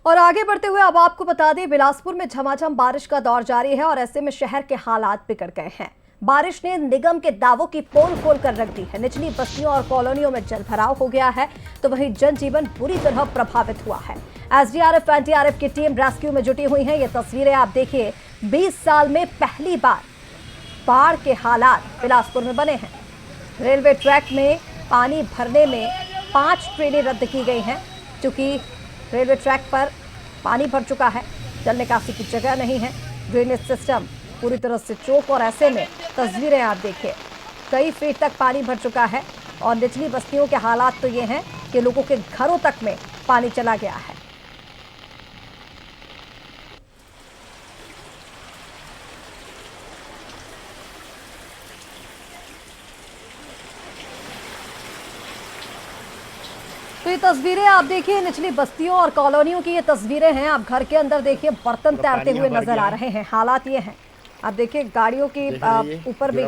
और आगे बढ़ते हुए अब आपको बता दें, बिलासपुर में झमाझम बारिश का दौर जारी है और ऐसे में शहर के हालात बिगड़ गए हैं। बारिश ने निगम के दावों की पोल खोल कर रख दी है। निचली बस्तियों और कॉलोनियों में जलभराव हो गया है, तो वहीं जनजीवन बुरी तरह प्रभावित हुआ है। एसडीआरएफ एनडीआरएफ की टीम रेस्क्यू में जुटी हुई है। ये तस्वीरें आप देखिए, 20 साल में पहली बार बाढ़ के हालात बिलासपुर में बने हैं। रेलवे ट्रैक में पानी भरने में 5 ट्रेनें रद्द की गई हैं, क्योंकि रेलवे ट्रैक पर पानी भर चुका है, जल निकासी की जगह नहीं है, ड्रेनेज सिस्टम पूरी तरह से चौक। और ऐसे में तस्वीरें आप देखिए, कई फीट तक पानी भर चुका है और निचली बस्तियों के हालात तो ये हैं कि लोगों के घरों तक में पानी चला गया है। तो ये तस्वीरें आप देखिए, निचली बस्तियों और कॉलोनियों की ये तस्वीरें हैं। आप घर के अंदर देखिए, बर्तन तैरते हुए नजर आ रहे हैं। हालात ये हैं, आप देखिए गाड़ियों के ऊपर भी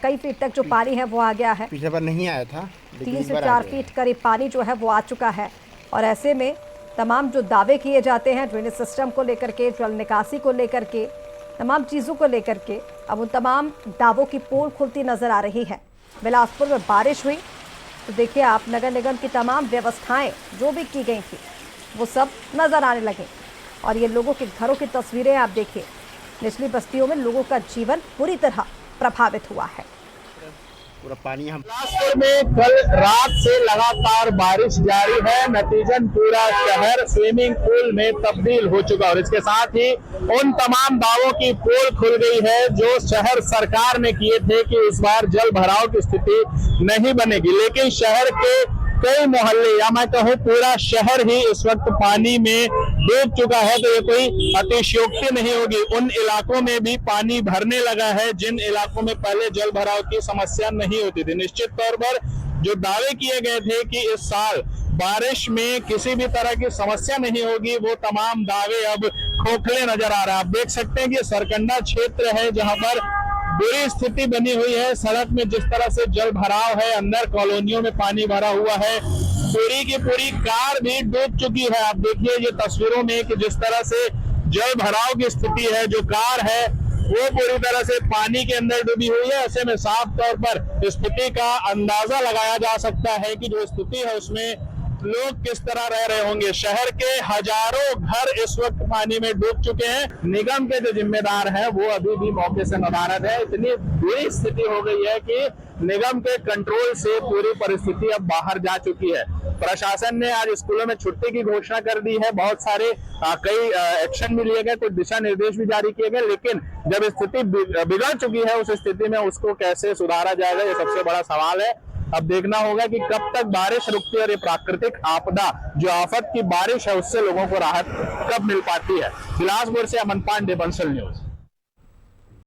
कई फीट तक जो पानी है वो आ गया है। पीछे पर नहीं आया था, 3 से 4 फीट करीब पानी जो है वो आ चुका है। और ऐसे में तमाम जो दावे किए जाते हैं ड्रेनेज सिस्टम को लेकर के, जल निकासी को लेकर के, तमाम चीज़ों को लेकर के, अब उन तमाम दावों की पोल खुलती नजर आ रही है। बिलासपुर में बारिश हुई तो देखिए आप, नगर निगम की तमाम व्यवस्थाएं जो भी की गई थी वो सब नजर आने लगी। और ये लोगों के घरों की तस्वीरें आप देखिए, निचली बस्तियों में लोगों का जीवन पूरी तरह प्रभावित हुआ है। पूरा पानी हम बिलासपुर में कल रात से लगातार बारिश जारी है। नतीजन पूरा शहर स्विमिंग पूल में तब्दील हो चुका और इसके साथ ही उन तमाम दावों की पोल खुल गई है जो शहर सरकार ने किए थे कि इस बार जल भराव की स्थिति नहीं बनेगी। लेकिन शहर के कई मोहल्ले या मैं कहूँ पूरा शहर ही इस वक्त पानी में डूब चुका है, तो ये कोई अतिशयोक्ति नहीं होगी। उन इलाकों में भी पानी भरने लगा है जिन इलाकों में पहले जल भराव की समस्या नहीं होती थी। निश्चित तौर पर जो दावे किए गए थे कि इस साल बारिश में किसी भी तरह की समस्या नहीं होगी, वो तमाम दावे अब खोखले नजर आ रहे हैं। आप देख सकते हैं कि सरकंडा क्षेत्र है जहां पर बुरी स्थिति बनी हुई है। सड़क में जिस तरह से जल भराव है, अंदर कॉलोनियों में पानी भरा हुआ है, पूरी की पूरी कार भी डूब चुकी है। आप देखिए ये तस्वीरों में कि जिस तरह से जल भराव की स्थिति है, जो कार है वो पूरी तरह से पानी के अंदर डूबी हुई है। ऐसे में साफ तौर पर स्थिति का अंदाजा लगाया जा सकता है कि जो स्थिति है उसमें लोग किस तरह रह रहे होंगे। शहर के हजारों घर इस वक्त पानी में डूब चुके हैं। निगम के जो जिम्मेदार हैं वो अभी भी मौके से नदारद है। इतनी बुरी स्थिति हो गई है कि निगम के कंट्रोल से पूरी परिस्थिति अब बाहर जा चुकी है। प्रशासन ने आज स्कूलों में छुट्टी की घोषणा कर दी है। बहुत सारे कई एक्शन भी लिए गए, कुछ दिशा निर्देश भी जारी किए गए, लेकिन जब स्थिति बिगड़ चुकी है उस स्थिति में उसको कैसे सुधारा जाएगा, ये सबसे बड़ा सवाल है। अब देखना होगा कि कब तक बारिश रुकती है और ये प्राकृतिक आपदा जो आफत की बारिश है उससे लोगों को राहत कब मिल पाती है। बिलासपुर से अमन पांडे, बंसल न्यूज।